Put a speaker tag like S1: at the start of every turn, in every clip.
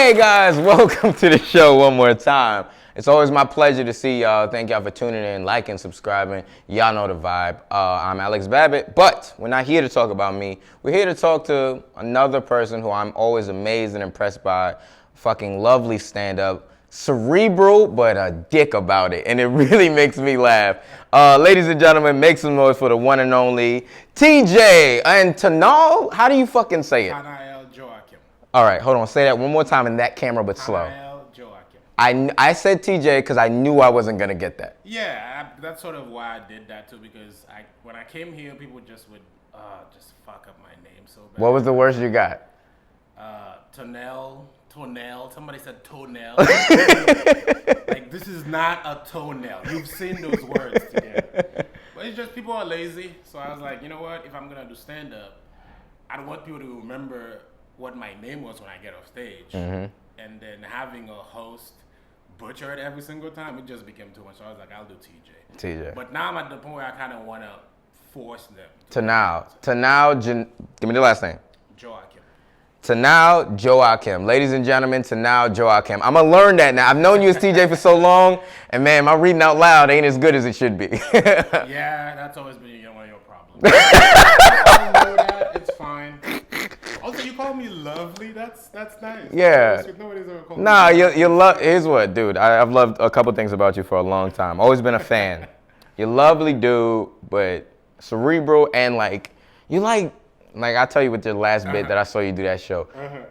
S1: Hey guys, welcome to the show one more time. It's always my pleasure to see y'all. Thank y'all for tuning in, liking, subscribing. Y'all know the vibe. I'm Alex Babbitt, but we're not here to talk about me. We're here to talk to another person who I'm always amazed and impressed by. Fucking lovely stand-up. Cerebral, but a dick about it, and it really makes me laugh. Ladies and gentlemen, make some noise for the one and only TJ and Tanael. How do you fucking say it?
S2: Tanael, Joachim.
S1: All right, hold on. Say that one more time in that camera, but slow.
S2: Tanael, Joachim.
S1: I said TJ because I knew I wasn't gonna get that.
S2: Yeah, that's sort of why I did that too, because when I came here, people just would just fuck up my name so bad.
S1: What was the worst you got?
S2: Tanael. Somebody said toenail. Like, this is not a toenail. You've seen those words together. But it's just people are lazy. So I was like, you know what? If I'm going to do stand-up, I don't want people to remember what my name was when I get off stage. Mm-hmm. And then having a host butcher it every single time, it just became too much. So I was like, I'll do TJ. But now I'm at the point where I kind of want to force them.
S1: Tanael, give me the last name.
S2: Joachim.
S1: Tanael Joachim. Ladies and gentlemen, Tanael Joachim. I'm going to learn that now. I've known you as TJ for so long, and man, my reading out loud ain't as good as it should be.
S2: Yeah, that's always been one of your problems. I know that. It's fine. Also, you call me lovely. That's nice.
S1: Yeah.
S2: Nobody's ever called me
S1: you love. Here's what, dude. I've loved a couple things about you for a long time. Always been a fan. You're lovely, dude, but cerebral and you I tell you with your last bit that I saw you do that show.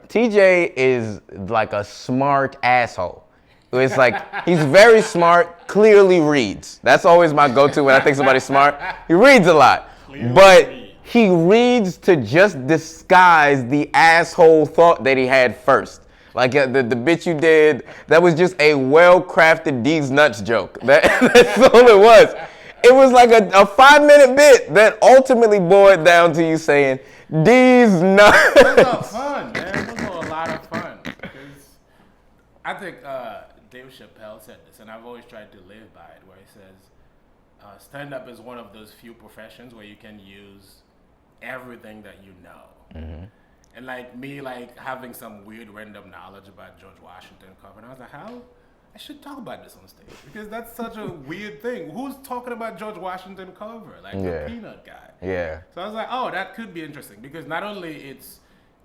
S1: TJ is like a smart asshole. It's like he's very smart, clearly reads. That's always my go-to when I think somebody's smart. He reads a lot, but he reads to just disguise the asshole thought that he had first. Like the bit you did, that was just a well-crafted D's nuts joke. That's all it was. It was like a 5-minute bit that ultimately boiled down to you saying, "These nuts."
S2: Those are fun, man. Those are a lot of fun. Because I think Dave Chappelle said this, and I've always tried to live by it, where he says, stand-up is one of those few professions where you can use everything that you know. Mm-hmm. And like me, having some weird random knowledge about George Washington cover, and I was like, how? I should talk about this on stage because that's such a weird thing. Who's talking about George Washington cover? The peanut guy.
S1: Yeah.
S2: So I was like, oh, that could be interesting because not only it's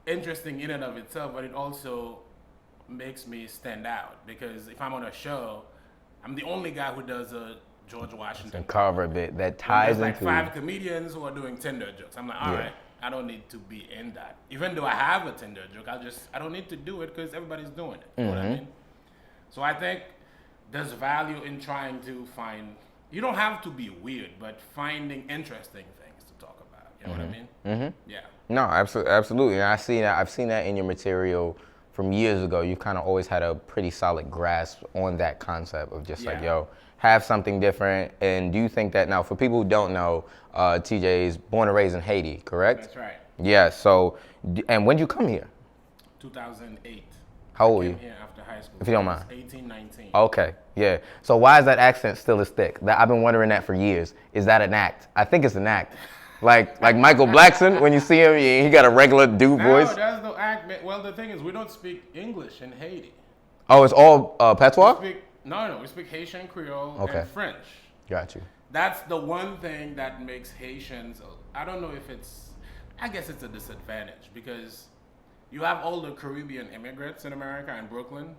S2: interesting in and of itself, but it also makes me stand out because if I'm on a show, I'm the only guy who does a George Washington
S1: cover bit that ties
S2: into 5
S1: into
S2: comedians who are doing Tinder jokes. I'm like, all right, I don't need to be in that. Even though I have a Tinder joke, I don't need to do it because everybody's doing it. You know what I mean? So I think there's value in trying to find, you don't have to be weird, but finding interesting things to talk about. You know what I mean? Mm-hmm. Yeah.
S1: No, absolutely. And I've seen that in your material from years ago. You've kind of always had a pretty solid grasp on that concept of just have something different. And do you think that now, for people who don't know, TJ is born and raised in Haiti, correct?
S2: That's right.
S1: Yeah. So, and when did you come here?
S2: 2008.
S1: How old are you?
S2: Here after high school.
S1: If you don't mind.
S2: 18, 19.
S1: Okay, yeah. So why is that accent still as thick? I've been wondering that for years. Is that an act? I think it's an act. Like Michael Blackson, when you see him, he got a regular dude voice.
S2: No, that's no act. Well, the thing is, we don't speak English in Haiti.
S1: Oh, it's all patois?
S2: We speak Haitian Creole and French.
S1: Got you.
S2: That's the one thing that makes Haitians, I don't know if I guess it's a disadvantage because you have all the Caribbean immigrants in America and Brooklyn,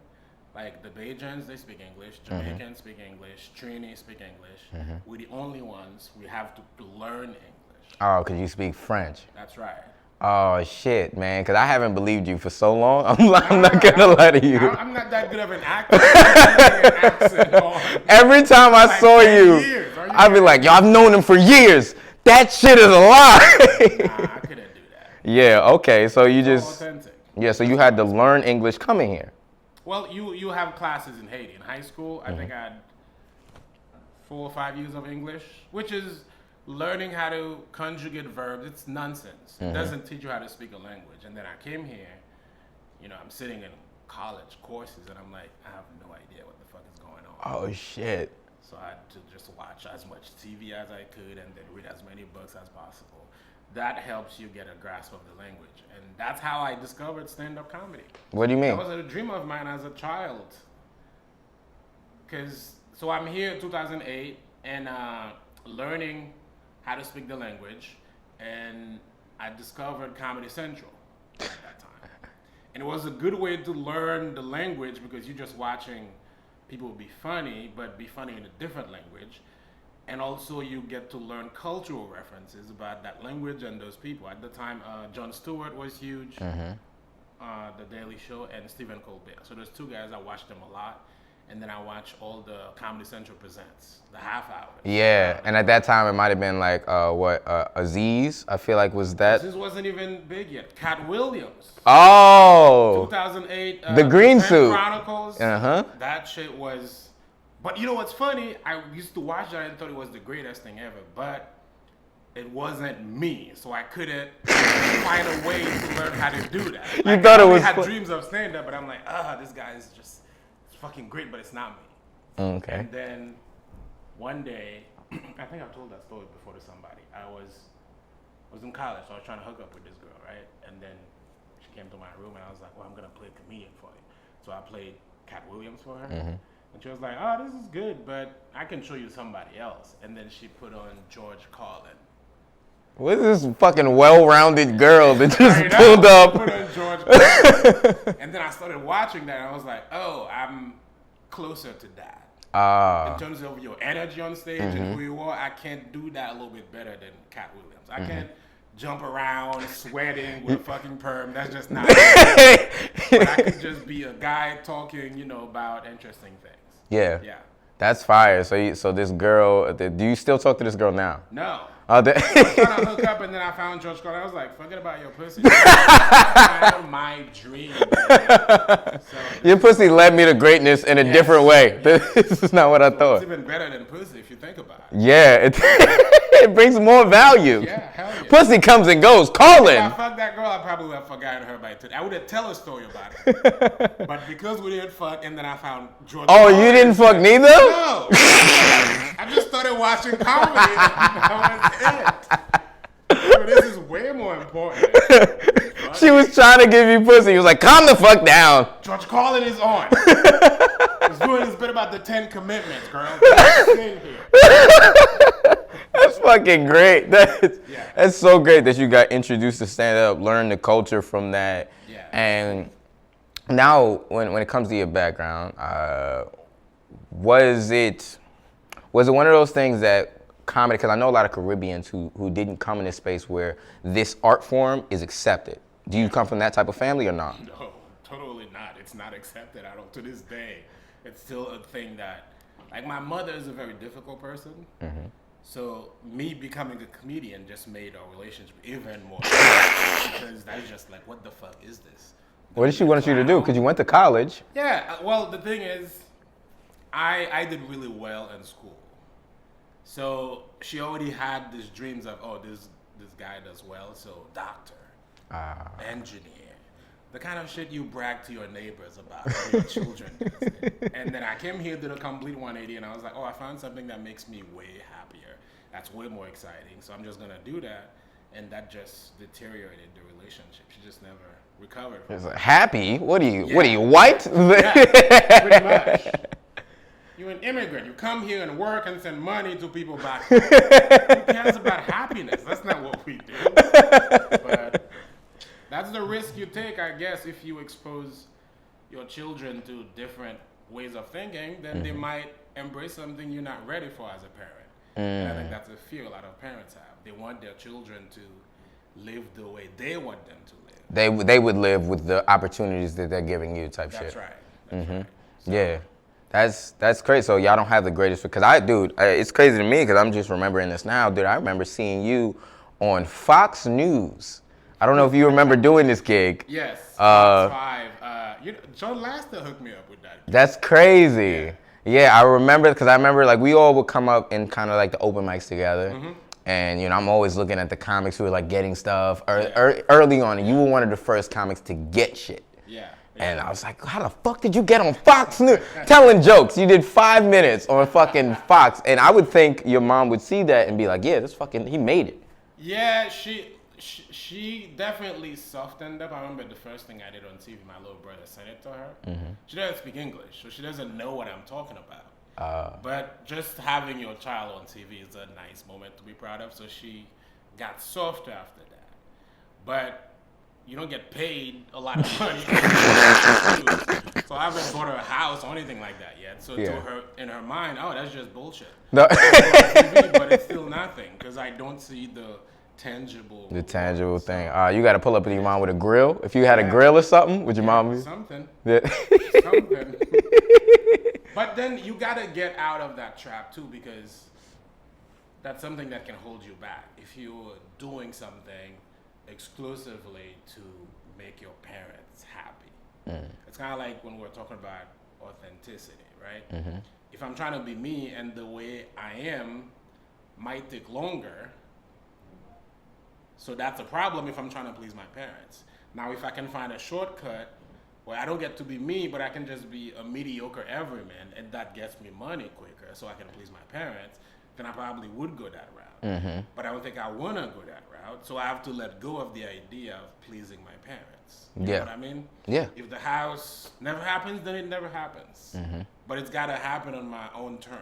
S2: like the Bajans, they speak English, Jamaicans speak English, Trini speak English. Mm-hmm. We're the only ones we have to learn English.
S1: Oh, because you speak French.
S2: That's right.
S1: Oh, shit, man, because I haven't believed you for so long. I'm not going to lie to you.
S2: I'm not that good of an actor.
S1: Every time I saw you, I'd be like, yo, I've known him for years. That shit is a lie.
S2: I couldn't do that.
S1: Yeah, okay, so you just...
S2: authentic.
S1: Yeah, so you had to learn English coming here.
S2: Well, you have classes in Haiti. In high school, I think I had 4 or 5 years of English, which is learning how to conjugate verbs. It's nonsense. It doesn't teach you how to speak a language. And then I came here, I'm sitting in college courses, and I'm like, I have no idea what the fuck is going on.
S1: Oh, shit.
S2: So I had to just watch as much TV as I could and then read as many books as possible. that helps you get a grasp of the language. And that's how I discovered stand-up comedy.
S1: What do you mean?
S2: That was a dream of mine as a child. So I'm here in 2008 and learning how to speak the language, and I discovered Comedy Central at that time. And it was a good way to learn the language because you're just watching people be funny, but be funny in a different language. And also you get to learn cultural references about that language and those people. At the time, Jon Stewart was huge, The Daily Show, and Stephen Colbert. So those two guys, I watched them a lot. And then I watched all the Comedy Central presents, the half hours.
S1: Yeah, and at that time it might have been like Aziz. I feel like was that.
S2: This wasn't even big yet. Cat Williams.
S1: Oh.
S2: 2008.
S1: The Green
S2: Pen
S1: Suit.
S2: Chronicles.
S1: Uh-huh.
S2: That shit was. But you know what's funny? I used to watch that and thought it was the greatest thing ever, but it wasn't me, so I couldn't find a way to learn how to do that.
S1: You thought it was.
S2: I had dreams of stand-up, but I'm like, this guy is just. Fucking great, but it's not me.
S1: Okay.
S2: And then one day, I think I've told that story before to somebody. I was in college, so I was trying to hook up with this girl, right? And then she came to my room, and I was like, well, I'm gonna play a comedian for you. So I played Cat Williams for her, and she was like, oh, this is good, but I can show you somebody else. And then she put on George Carlin.
S1: What is this fucking well-rounded girl that just pulled up?
S2: Put on George Carlin. And then I started watching that, and I was like, oh, I'm closer to that. In terms of your energy on stage and who you are, I can't do that a little bit better than Cat Williams. I can't jump around sweating with a fucking perm. That's just not me. But I could just be a guy talking, about interesting things.
S1: Yeah.
S2: Yeah.
S1: That's fire. So this girl, do you still talk to this girl now?
S2: No.
S1: I
S2: I was trying to hook up, and then I found George Carlin. I was like, forget about your pussy. I found my dream.
S1: Your pussy led me to greatness in a different way.
S2: Yeah.
S1: This is not what I thought.
S2: It's even better than pussy if you think about it.
S1: Yeah, it brings more value.
S2: Yeah, hell yeah.
S1: Pussy comes and goes. Call
S2: If I
S1: in.
S2: fucked that girl, I probably would have forgotten her by today. I would have tell a story about it. But because we didn't fuck, and then I found George
S1: Oh,
S2: Carlin,
S1: you didn't fuck neither?
S2: No. I just started watching comedy, and that was it. So this is way more important.
S1: She was trying to give you pussy. He was like, calm the fuck down.
S2: George Carlin is on. He's doing this bit about the 10 Commitments, girl. In here.
S1: That's fucking great. That's so great that you got introduced to stand up, learn the culture from that.
S2: Yeah.
S1: And now, when it comes to your background, was it one of those things that comedy, because I know a lot of Caribbeans who didn't come in this space where this art form is accepted. Do you come from that type of family or not?
S2: No, totally not. It's not accepted at all. To this day, it's still a thing that, like, my mother is a very difficult person. So me becoming a comedian just made our relationship even more because that's just like, what the fuck is this?
S1: What did she want you to do? Because you went to college.
S2: Yeah, well, the thing is, I did really well in school. So she already had these dreams of, oh, this guy does well, so doctor, engineer, the kind of shit you brag to your neighbors about, or your children. And then I came here, did a complete 180, and I was like, oh, I found something that makes me way happier. That's way more exciting, so I'm just gonna do that. And that just deteriorated the relationship. She just never recovered from it.
S1: Like, happy? What are you, white?
S2: Yeah, pretty much. You're an immigrant. You come here and work and send money to people back home. Who cares about happiness? That's not what we do. But that's the risk you take, I guess, if you expose your children to different ways of thinking, then they might embrace something you're not ready for as a parent. And I think that's a fear a lot of parents have. They want their children to live the way they want them to live.
S1: They would live with the opportunities that they're giving you type shit.
S2: That's right. That's right. So,
S1: Yeah. That's crazy. So y'all don't have the greatest, because it's crazy to me because I'm just remembering this now. Dude, I remember seeing you on Fox News. I don't know if you remember doing this gig.
S2: Yes. Fox 5. John Laster hooked me up with that.
S1: That's crazy. Yeah, I remember, because I remember like we all would come up in kind of like the open mics together. And I'm always looking at the comics who were like getting stuff early on, and you were one of the first comics to get shit.
S2: Yeah.
S1: And I was like, how the fuck did you get on Fox News? Telling jokes. You did 5 minutes on fucking Fox. And I would think your mom would see that and be like, yeah, he made it.
S2: Yeah, She definitely softened up. I remember the first thing I did on TV, my little brother sent it to her. She doesn't speak English, so she doesn't know what I'm talking about. But just having your child on TV is a nice moment to be proud of. So she got softer after that. But you don't get paid a lot of money. So I haven't bought her a house or anything like that yet. So to her, in her mind, oh, that's just bullshit. No. TV, but it's still nothing because I don't see the tangible
S1: thing. You got to pull up with your mom with a grill. If you had a grill or something, would your mom be?
S2: Something.
S1: Yeah.
S2: Something. But then you got to get out of that trap too, because that's something that can hold you back. If you're doing something exclusively to make your parents happy. It's kind of like when we're talking about authenticity, right? If I'm trying to be me and the way I am might take longer, so that's a problem if I'm trying to please my parents. Now, if I can find a shortcut where I don't get to be me, but I can just be a mediocre everyman, and that gets me money quicker so I can please my parents, then I probably would go that route. But I don't think I want to go that route, so I have to let go of the idea of pleasing my parents. You know what I mean?
S1: Yeah.
S2: If the house never happens, then it never happens. But it's got to happen on my own terms.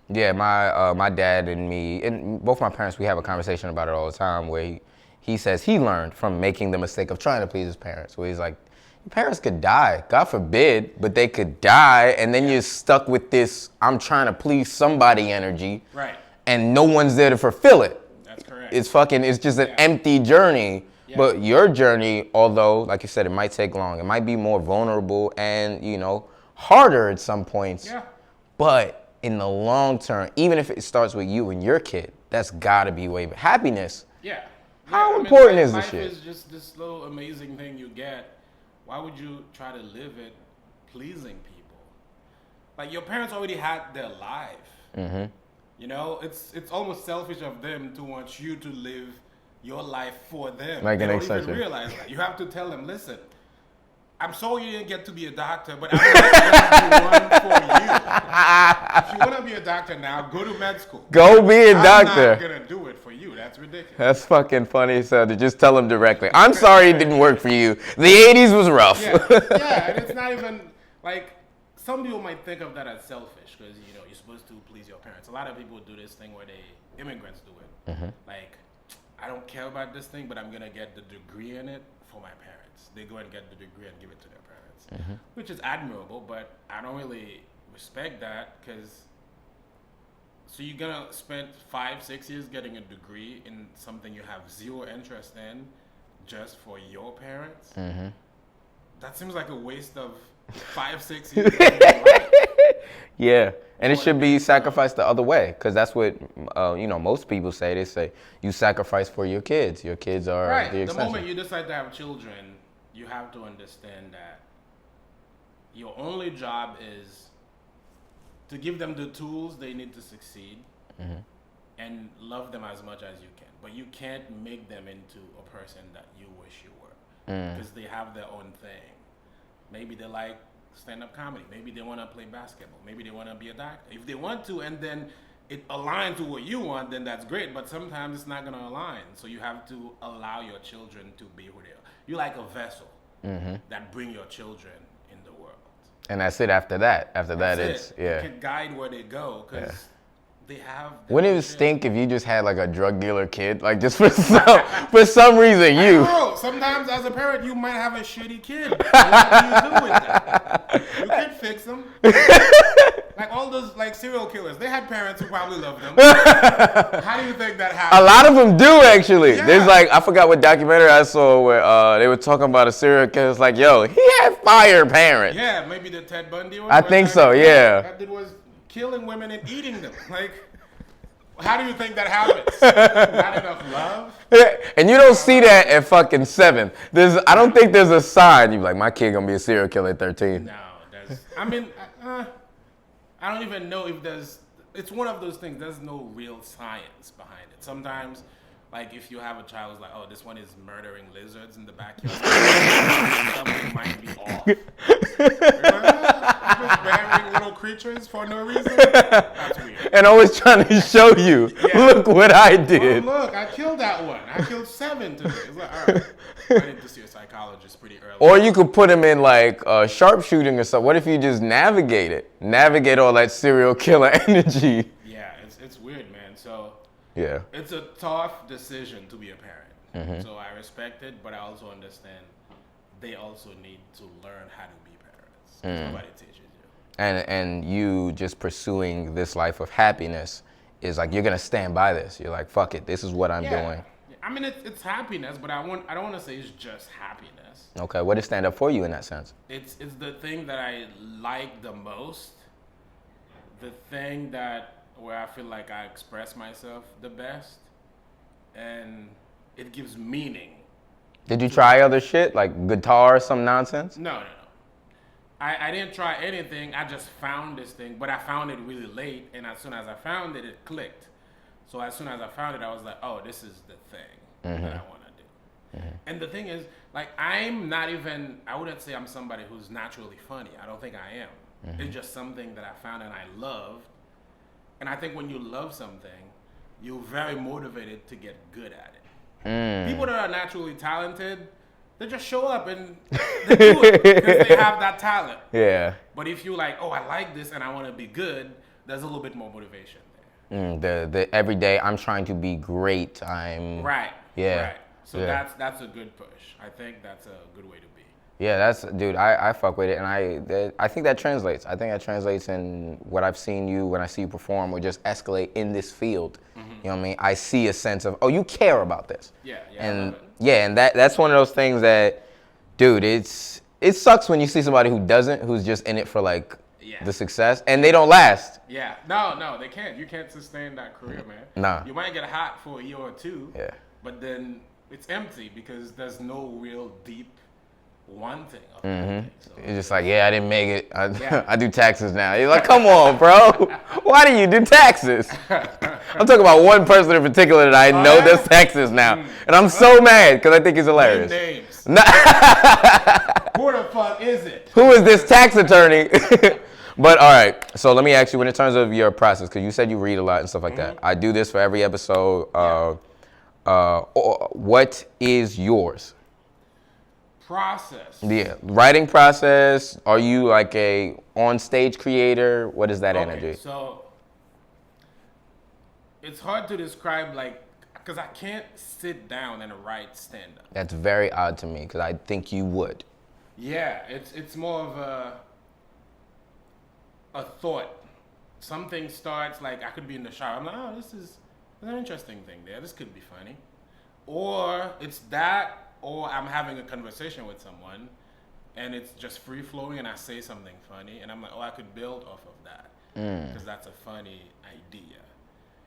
S1: Yeah, my dad and me, and both my parents, we have a conversation about it all the time where he says he learned from making the mistake of trying to please his parents, where he's like, your parents could die, God forbid, but they could die, and then you're stuck with this, I'm trying to please somebody energy.
S2: Right.
S1: And no one's there to fulfill it.
S2: That's correct.
S1: It's just an empty journey. Yeah. But your journey, although, like you said, it might take long, it might be more vulnerable and, harder at some points.
S2: Yeah.
S1: But in the long term, even if it starts with you and your kid, that's gotta be way better. Happiness.
S2: Yeah.
S1: How important is this shit?
S2: Life is just this little amazing thing you get. Why would you try to live it pleasing people? Like, your parents already had their life. It's almost selfish of them to want you to live your life for them.
S1: Like
S2: they
S1: an
S2: don't
S1: extension.
S2: even realize that. You have to tell them, listen, I'm sorry you didn't get to be a doctor, but I'm going to be one for you. If you want to be a doctor now, go to med school.
S1: Go be a doctor.
S2: I'm not going to do it for you. That's ridiculous.
S1: That's fucking funny. So to just tell them directly, I'm sorry it didn't work for you. The 80s was rough.
S2: Yeah, and it's not even, like, some people might think of that as selfish because, you're supposed to please your parents. A lot of people do this thing where immigrants do it. Like, I don't care about this thing, but I'm going to get the degree in it for my parents. They go and get the degree and give it to their parents, which is admirable, but I don't really respect that because, so you're going to spend 5-6 years getting a degree in something you have zero interest in just for your parents? That seems like a waste of 5-6 years of your life.
S1: Yeah, and it should be sacrificed the other way, because that's what most people say. They say you sacrifice for your kids. Your kids are
S2: right.
S1: the extension.
S2: The moment you decide to have children, you have to understand that your only job is to give them the tools they need to succeed and love them as much as you can. But you can't make them into a person that you wish you were, because they have their own thing. Maybe they like stand-up comedy. Maybe they want to play basketball. Maybe they want to be a doctor. If they want to, and then it aligns with what you want, then that's great. But sometimes it's not going to align. So you have to allow your children to be who they are. You're like a vessel that bring your children in the world.
S1: And that's it after that. After that,
S2: it's
S1: yeah.
S2: You can guide where they go because they have...
S1: Wouldn't it stink if you just had like a drug dealer kid? Like just for some reason, you...
S2: Bro, sometimes as a parent, you might have a shitty kid. What do you do with that? You can fix them. Like all those like serial killers, they had parents who probably loved them. How do you think that happened?
S1: A lot of them do actually.
S2: Yeah.
S1: There's like, I forgot what documentary I saw where they were talking about a serial killer. It's like, yo, he had fire parents.
S2: Yeah, maybe the Ted Bundy one.
S1: I think so, yeah.
S2: That dude was killing women and eating them. Like, how do you think that happens? Not enough love?
S1: And you don't see that at fucking 7. I don't think there's a sign. You're like, my kid gonna be a serial killer at 13.
S2: No, I don't even know if it's one of those things, there's no real science behind it. Sometimes, like if you have a child who's like, oh, this one is murdering lizards in the backyard, something might be off. Just burying little creatures for no reason? That's weird.
S1: And always trying to show you, look what I did.
S2: Oh, look, I killed that one. I killed 7 today. It's like, all right, I need to see a psychologist pretty early.
S1: Or you could put him in like sharpshooting or something. What if you just navigate all that serial killer energy?
S2: Yeah, it's weird, man. So
S1: Yeah.
S2: it's a tough decision to be a parent. So I respect it, but I also understand they also need to learn how to be parents. 'Cause nobody teaches you.
S1: And you just pursuing this life of happiness is like you're gonna stand by this. You're like, fuck it, this is what I'm doing.
S2: I mean, it's happiness, but I don't want to say it's just happiness.
S1: Okay, what does stand up for you in that sense?
S2: It's the thing that I like the most, the thing where I feel like I express myself the best, and it gives meaning.
S1: Did you try other shit like guitar or some nonsense?
S2: No. I didn't try anything. I just found this thing, but I found it really late, and as soon as I found it, it clicked. So as soon as I found it, I was like, oh, this is the thing that I want to do. And the thing is, like, I wouldn't say I'm somebody who's naturally funny. I don't think I am. It's just something that I found and I loved. And I think when you love something, you're very motivated to get good at it. People that are naturally talented, they just show up and they do it because they have that talent.
S1: Yeah.
S2: But if you like, oh, I like this and I want to be good, there's a little bit more motivation there.
S1: The every day I'm trying to be great.
S2: Right.
S1: Yeah.
S2: Right. So that's a good push. I think that's a good way to be.
S1: Yeah, dude, I fuck with it, and I think that translates. I think that translates in what I've seen you when I see you perform or just escalate in this field. You know what I mean? I see a sense of, oh, you care about this.
S2: Yeah,
S1: and
S2: I love it.
S1: yeah, and that's one of those things that, dude, it sucks when you see somebody who's just in it for like the success, and they don't last.
S2: Yeah, no, they can't. You can't sustain that career, man.
S1: Nah.
S2: You might get hot for a year or two.
S1: Yeah.
S2: But then it's empty because there's no real deep one thing. Of anything, so.
S1: It's just like, I didn't make it. I do taxes now. You're like, come on, bro. Why do you do taxes? I'm talking about one person in particular that I know does taxes now. And I'm so mad because I think he's hilarious.
S2: Names.
S1: Nah.
S2: Who the fuck is it?
S1: Who is this tax attorney? But all right, so let me ask you, in terms of your process, because you said you read a lot and stuff like that. I do this for every episode. What is yours?
S2: Process.
S1: Yeah, writing process. Are you like a on-stage creator? What is that energy?
S2: So it's hard to describe, like, because I can't sit down and write stand-up.
S1: That's very odd to me because I think you would.
S2: Yeah, it's more of a thought. Something starts, like, I could be in the shower. I'm like, oh, this is an interesting thing there. This could be funny. Or it's that, or I'm having a conversation with someone, and it's just free-flowing, and I say something funny, and I'm like, oh, I could build off of that, because that's a funny idea.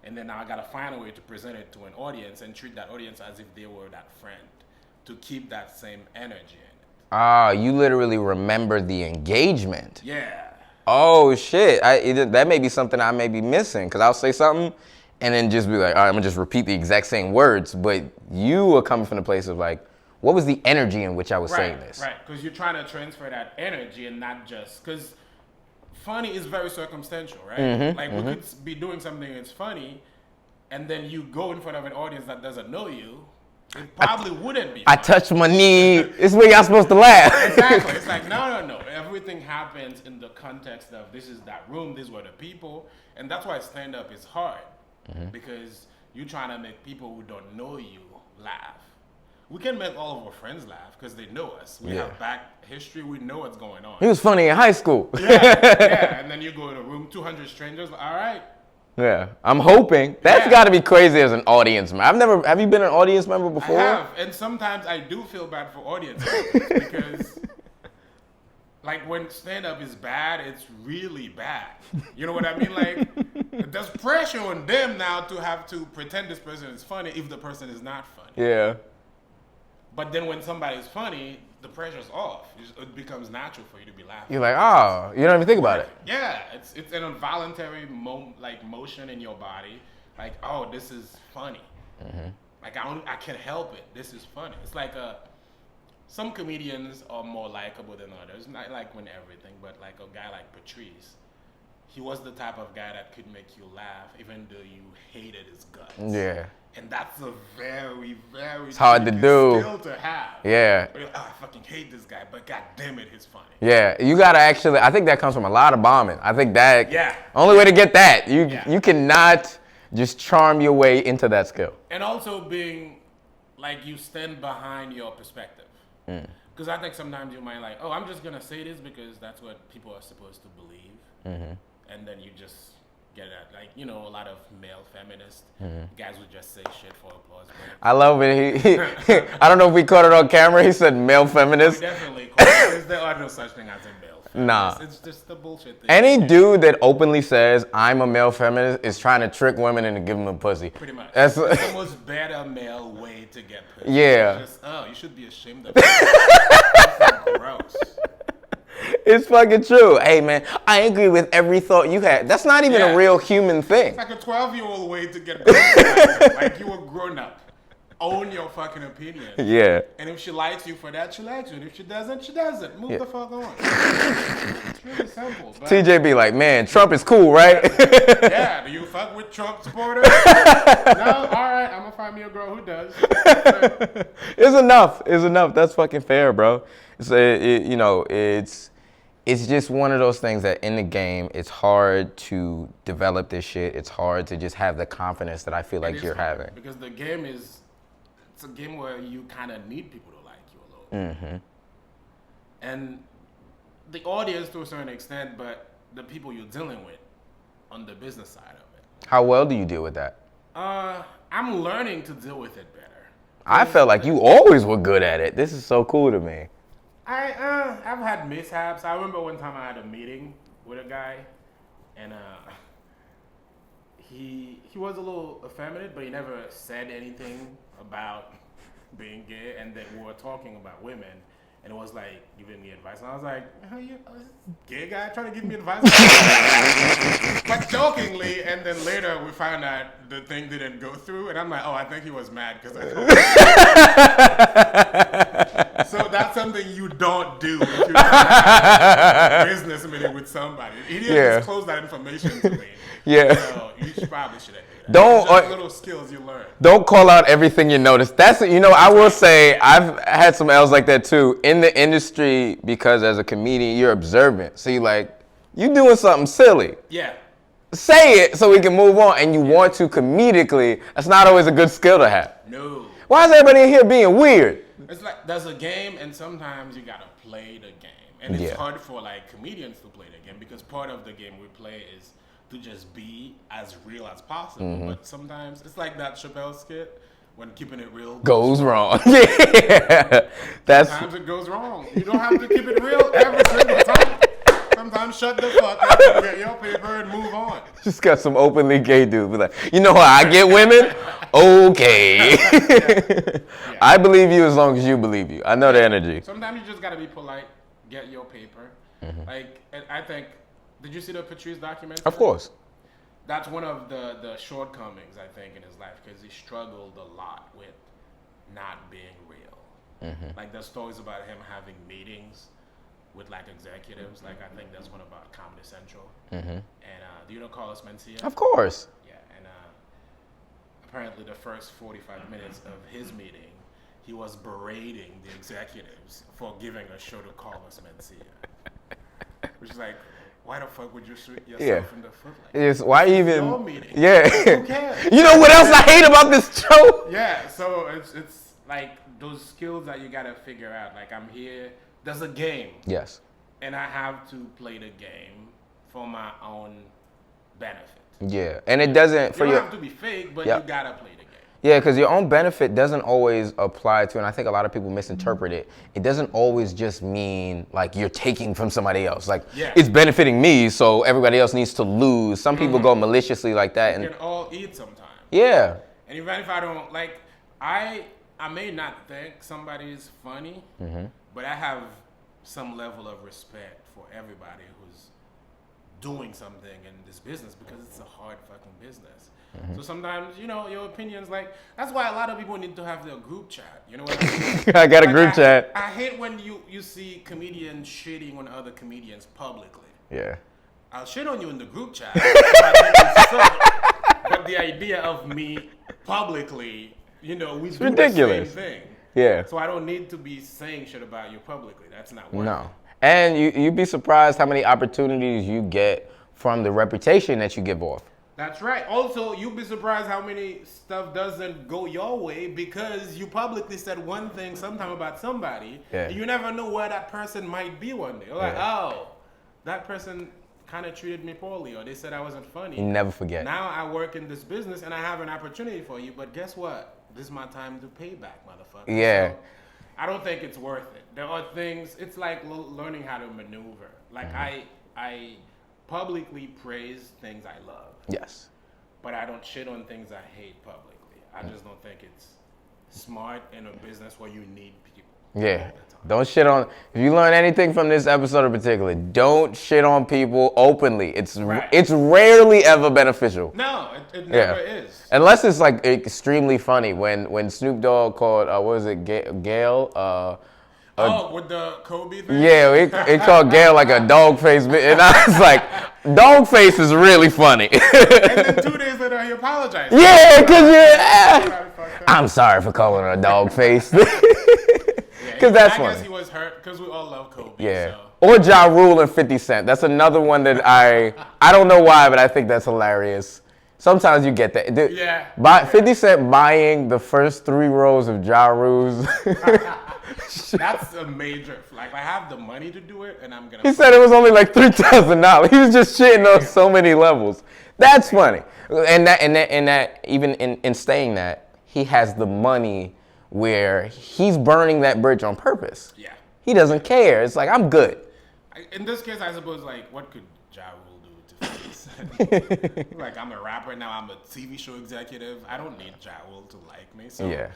S2: And then now I got to find a way to present it to an audience and treat that audience as if they were that friend, to keep that same energy in it.
S1: Ah, you literally remember the engagement.
S2: Yeah.
S1: Oh, shit. That may be something I may be missing, because I'll say something, and then just be like, all right, I'm going to just repeat the exact same words, but you are coming from the place of like, what was the energy in which I was saying this?
S2: Right, because you're trying to transfer that energy and not just, because funny is very circumstantial, right? We could be doing something that's funny, and then you go in front of an audience that doesn't know you, it probably wouldn't be funny.
S1: I touched my knee. It's where y'all supposed to laugh.
S2: Exactly. It's like, no. Everything happens in the context of this is that room, these were the people, and that's why stand-up is hard, because you're trying to make people who don't know you laugh. We can make all of our friends laugh because they know us. We have back history. We know what's going on.
S1: He was funny in high school.
S2: Yeah. And then you go in a room, 200 strangers. All right.
S1: Yeah. I'm hoping. That's got to be crazy as an audience member. Have you been an audience member before?
S2: I have. And sometimes I do feel bad for audience members because, like, when stand-up is bad, it's really bad. You know what I mean? Like, there's pressure on them now to have to pretend this person is funny if the person is not funny.
S1: Yeah.
S2: But then when somebody's funny, the pressure's off. It becomes natural for you to be laughing.
S1: You're like, oh, you don't even think about it.
S2: Yeah, it's an involuntary motion in your body. Like, oh, this is funny. Like, I can't help it. This is funny. It's like some comedians are more likable than others. Not like when everything, but like a guy like Patrice. He was the type of guy that could make you laugh even though you hated his guts.
S1: Yeah.
S2: And that's a very, very
S1: hard to do.
S2: skill to have.
S1: Yeah.
S2: I fucking hate this guy, but god damn it, he's funny.
S1: Yeah, you gotta actually. I think that comes from a lot of bombing. I think that.
S2: Yeah.
S1: Only way to get that, you cannot just charm your way into that skill.
S2: And also being like you stand behind your perspective. Because I think sometimes you might like, oh, I'm just gonna say this because that's what people are supposed to believe, and then you just get at like a lot of male feminists guys would just say shit for applause.
S1: I love it. He I don't know if we caught it on camera. He said male feminist.
S2: Definitely, because there are no such thing as a male feminist.
S1: Nah,
S2: it's just the bullshit thing.
S1: Any dude that openly says I'm a male feminist is trying to trick women into giving them pussy.
S2: Pretty much.
S1: That's
S2: the most better male way to get pussy.
S1: Yeah.
S2: It's just, you should be ashamed of it. Gross.
S1: It's fucking true. Hey, man, I agree with every thought you had. That's not even a real human thing.
S2: It's like a 12-year-old way to get pussy. Like you a grown up. Own your fucking opinion.
S1: Yeah.
S2: And if she likes you for that, she likes you. And if she doesn't, she doesn't. Move the fuck on. It's really simple. But
S1: TJ be like, man, Trump is cool, right?
S2: yeah. Do you fuck with Trump supporters? No? All right. I'm going to find me a girl who does.
S1: It's enough. It's enough. That's fucking fair, bro. It's just one of those things that in the game, it's hard to develop this shit. It's hard to just have the confidence that I feel like you're having.
S2: Because the game it's a game where you kind of need people to like you a little. Mm-hmm. And the audience to a certain extent, but the people you're dealing with on the business side of it.
S1: How well do you deal with that?
S2: I'm learning to deal with it better.
S1: I felt like you always were good at it. This is so cool to me.
S2: I've had mishaps. I remember one time I had a meeting with a guy, and he was a little effeminate, but he never said anything about being gay. And then we were talking about women, and it was like giving me advice. And I was like, gay guy trying to give me advice? But jokingly, and then later we found out the thing didn't go through, and I'm like, oh, I think he was mad because I told him. So that's something you don't do if you're have a business meeting with somebody. He didn't disclose that information to me. Yeah. So you probably shouldn't do that. Just little skills you learn.
S1: Don't call out everything you notice. I will say I've had some L's like that too in the industry because as a comedian you're observant. So you doing something silly.
S2: Yeah.
S1: Say it so we can move on, and you want to comedically. That's not always a good skill to have.
S2: No.
S1: Why is everybody in here being weird?
S2: It's like there's a game, and sometimes you gotta play the game, and it's hard for like comedians to play the game because part of the game we play is to just be as real as possible. Mm-hmm. But sometimes it's like that Chappelle skit when keeping it real
S1: goes wrong. Yeah,
S2: sometimes it goes wrong. You don't have to keep it real every single time. Sometimes shut the fuck up and get your paper and move on.
S1: Just got some openly gay dude. Be like, you know how I get women? Okay. Yeah. I believe you as long as you believe you. I know the energy.
S2: Sometimes you just gotta be polite, get your paper. Mm-hmm. Like, I think, did you see the Patrice documentary?
S1: Of course.
S2: That's one of the shortcomings, I think, in his life because he struggled a lot with not being real. Mm-hmm. Like, there's stories about him having meetings with like executives, like I think there's one about Comedy Central, and do you know Carlos Mencia?
S1: Of course.
S2: Yeah, and apparently the first 45 minutes of his meeting, he was berating the executives for giving a show to Carlos Mencia, which is like, why the fuck would you shoot yourself in the foot like that?
S1: Yes, why even?
S2: Your meeting.
S1: Yeah.
S2: Who cares?
S1: You know what else I hate about this show?
S2: Yeah, so it's like those skills that you gotta figure out. Like I'm here. There's a game.
S1: Yes.
S2: And I have to play the game for my own benefit.
S1: Yeah. And it doesn't...
S2: You don't have to be fake, but you gotta play the game.
S1: Yeah, because your own benefit doesn't always apply to, and I think a lot of people misinterpret it. It doesn't always just mean like you're taking from somebody else. Like it's benefiting me, so everybody else needs to lose. Some people go maliciously like that.
S2: We can all eat sometimes.
S1: Yeah.
S2: And even if I don't, like, I may not think somebody's funny, but I have some level of respect for everybody who's doing something in this business because it's a hard fucking business. So sometimes, your opinions, like, that's why a lot of people need to have their group chat. You know what I mean?
S1: I got a group chat.
S2: I hate when you see comedians shitting on other comedians publicly.
S1: Yeah.
S2: I'll shit on you in the group chat. I think you suck. But the idea of me publicly, we do
S1: ridiculous.
S2: the same thing.
S1: Yeah.
S2: So I don't need to be saying shit about you publicly. That's not worth
S1: No.
S2: it.
S1: And you'd be surprised how many opportunities you get from the reputation that you give off.
S2: That's right. Also, you'll be surprised how many stuff doesn't go your way because you publicly said one thing sometime about somebody.
S1: Yeah.
S2: And you never know where that person might be one day. You're like, oh, that person kind of treated me poorly, or they said I wasn't funny.
S1: You never forget.
S2: Now I work in this business and I have an opportunity for you, but guess what? This is my time to pay back, motherfucker.
S1: Yeah.
S2: So, I don't think it's worth it. There are things, it's like learning how to maneuver. Like I publicly praise things I love.
S1: Yes.
S2: But I don't shit on things I hate publicly. I just don't think it's smart in a business where you need people.
S1: Yeah. Don't shit on. If you learn anything from this episode in particular, don't shit on people openly. It's rarely ever beneficial.
S2: No, it never is.
S1: Unless it's like extremely funny. When Snoop Dogg called what was it, Gail?
S2: With the Kobe thing?
S1: Yeah, it called Gail like a dog face, and I was like, dog face is really funny.
S2: And then 2 days later, he apologized.
S1: Yeah, because I'm sorry for calling her a dog face. Because that's funny.
S2: I guess he was hurt because we all love Kobe.
S1: Yeah.
S2: So.
S1: Or Ja Rule and 50 Cent. That's another one that I don't know why, but I think that's hilarious. Sometimes you get that. Dude, 50 Cent buying the first 3 rows of Ja Rule's.
S2: That's a major. Like, I have the money to do it, and I'm gonna.
S1: He said it was only like $3,000. He was just shitting on so many levels. That's funny. And that even in saying that, he has the money where he's burning that bridge on purpose.
S2: Yeah.
S1: He doesn't care. It's like, I'm good.
S2: In this case, I suppose, like, what could Ja Rule do to 50 Cent? Like, I'm a rapper now. I'm a TV show executive. I don't need Ja Rule to like me. So
S1: Yeah.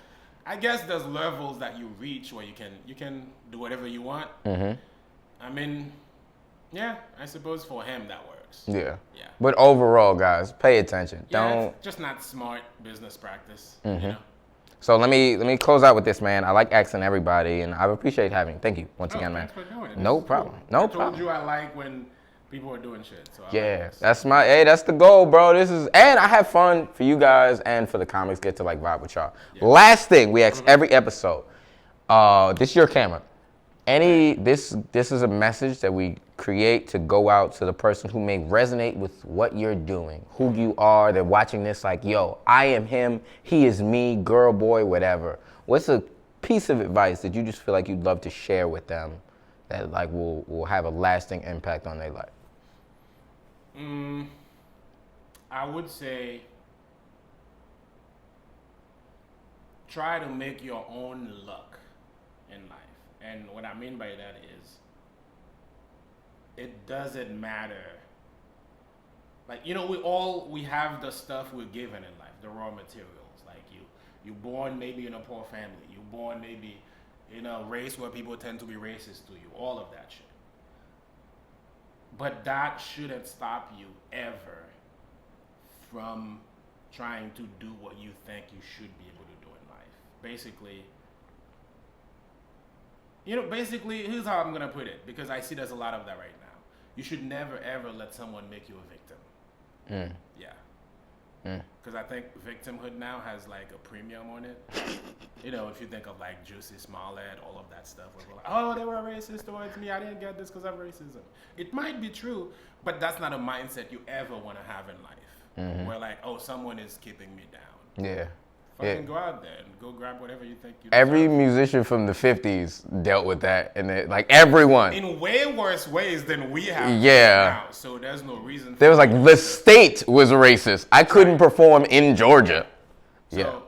S2: I guess there's levels that you reach where you can do whatever you want.
S1: Mm-hmm.
S2: I mean, yeah, I suppose for him that works.
S1: Yeah.
S2: Yeah.
S1: But overall, guys, pay attention.
S2: Yeah,
S1: Don't.
S2: it's just not smart business practice.
S1: Mm-hmm.
S2: You know?
S1: So let me close out with this, man. I like asking everybody, and I appreciate having you. Thank you once again, man.
S2: Thanks for doing it.
S1: No problem. No problem.
S2: I told you I like when people are doing shit. So
S1: that's the goal, bro. And I have fun for you guys and for the comics. Get to like vibe with y'all. Yeah. Last thing we ask every episode. This is your camera. This is a message that we create to go out to the person who may resonate with what you're doing, who you are. They're watching this like, yo, I am him, he is me, girl, boy, whatever. What's a piece of advice that you just feel like you'd love to share with them that like will have a lasting impact on their life?
S2: I would say try to make your own luck in life. And what I mean by that is it doesn't matter. Like, we have the stuff we're given in life, the raw materials. Like you're born maybe in a poor family. You're born maybe in a race where people tend to be racist to you. All of that shit. But that shouldn't stop you ever from trying to do what you think you should be able to do in life. Basically, here's how I'm going to put it, because I see there's a lot of that right now. You should never, ever let someone make you a victim. Yeah. Because I think victimhood now has like a premium on it. If you think of like Juicy Smollett, all of that stuff, where we're like, oh, they were racist towards me. I didn't get this because of racism. It might be true, but that's not a mindset you ever want to have in life. Where like, oh, someone is keeping me down.
S1: Yeah.
S2: Fucking go out there and go grab whatever you think you
S1: Every
S2: deserve.
S1: musician from the 50s dealt with that, and like everyone.
S2: In way worse ways than we have now. So there's no reason.
S1: There was like the state was racist. I couldn't perform in Georgia.
S2: So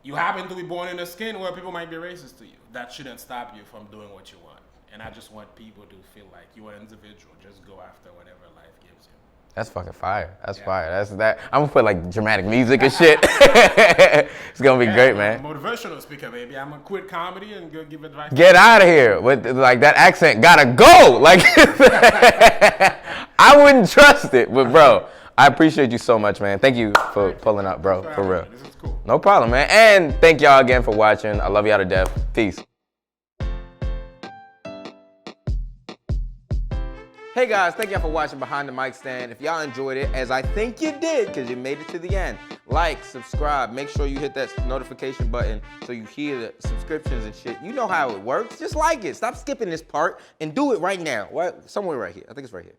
S2: you happen to be born in a skin where people might be racist to you. That shouldn't stop you from doing what you want. And I just want people to feel like you are an individual. Just go after whatever life gives you.
S1: That's fucking fire. That's fire. That's that. I'm gonna put like dramatic music and shit. It's gonna be great, man.
S2: Motivational speaker, baby. I'm gonna quit comedy and go give advice.
S1: Get out of here with like that accent. Gotta go. Like I wouldn't trust it, but bro, I appreciate you so much, man. Thank you for pulling up, bro. For real.
S2: This is cool.
S1: No problem, man. And thank y'all again for watching. I love y'all to death. Peace. Hey guys, thank y'all for watching Behind the Mic Stand. If y'all enjoyed it, as I think you did, because you made it to the end, like, subscribe, make sure you hit that notification button so you hear the subscriptions and shit. You know how it works. Just like it. Stop skipping this part and do it right now. What? Somewhere right here. I think it's right here.